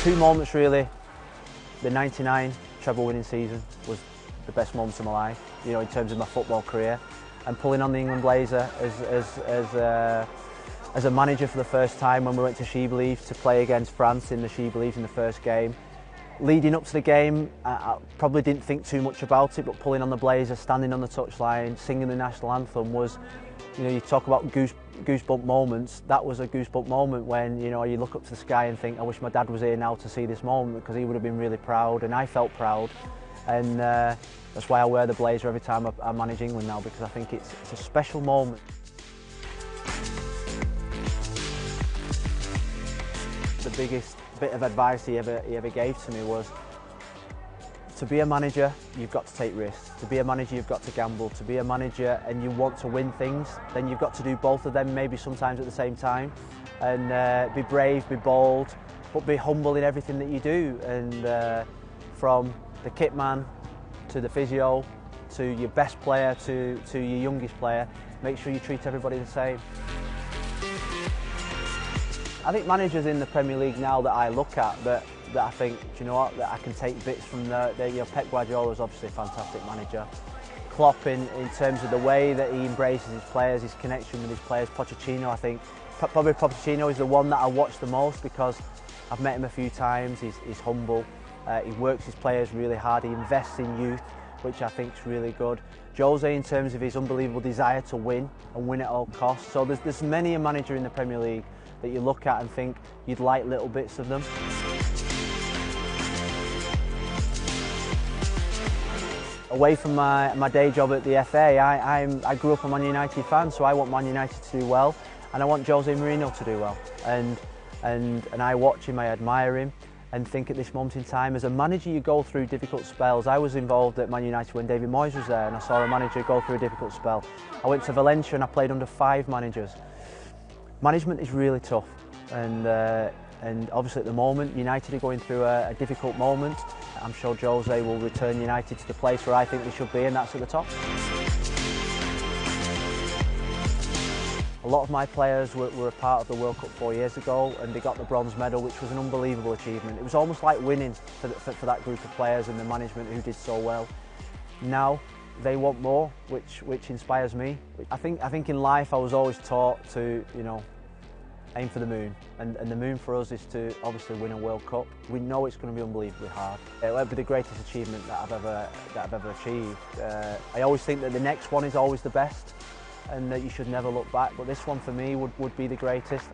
Two moments really. The '99 treble winning season was the best moment of my life, you know, in terms of my football career, and pulling on the England blazer as a manager for the first time when we went to She-Believe to play against France in the She-Believe in the first game. Leading up to the game, I probably didn't think too much about it, but pulling on the blazer, standing on the touchline, singing the national anthem was, you know, you talk about goosebump moments. That was a goosebump moment when, you know, you look up to the sky and think, I wish my dad was here now to see this moment, because he would have been really proud, and I felt proud. And that's why I wear the blazer every time I manage England now, because I think it's a special moment. The biggest bit of advice he ever gave to me was, to be a manager, you've got to take risks. To be a manager, you've got to gamble. To be a manager and you want to win things, then you've got to do both of them, maybe sometimes at the same time. And be brave, be bold, but be humble in everything that you do. And from the kit man to the physio, to your best player, to your youngest player, make sure you treat everybody the same. I think managers in the Premier League now that I look at, that I think, do you know what, that I can take bits from you know, Pep Guardiola is obviously a fantastic manager. Klopp in terms of the way that he embraces his players, his connection with his players. Pochettino, I think, probably Pochettino is the one that I watch the most, because I've met him a few times. He's humble, he works his players really hard, he invests in youth, which I think is really good. Jose, in terms of his unbelievable desire to win and win at all costs. So there's many a manager in the Premier League that you look at and think you'd like little bits of them. Away from my day job at the FA, I grew up a Man United fan, so I want Man United to do well, and I want Jose Mourinho to do well. And I watch him, I admire him, and think at this moment in time, as a manager you go through difficult spells. I was involved at Man United when David Moyes was there, and I saw a manager go through a difficult spell. I went to Valencia and I played under 5 managers. Management is really tough, and obviously at the moment United are going through a difficult moment. I'm sure Jose will return United to the place where I think they should be, and that's at the top. A lot of my players were a part of the World Cup 4 years ago, and they got the bronze medal, which was an unbelievable achievement. It was almost like winning for that group of players and the management who did so well. Now they want more, which inspires me. I think in life I was always taught to, you know, aim for the moon, and the moon for us is to obviously win a World Cup. We know it's going to be unbelievably hard. It'll be the greatest achievement that I've ever achieved. I always think that the next one is always the best, and that you should never look back. But this one for me would be the greatest.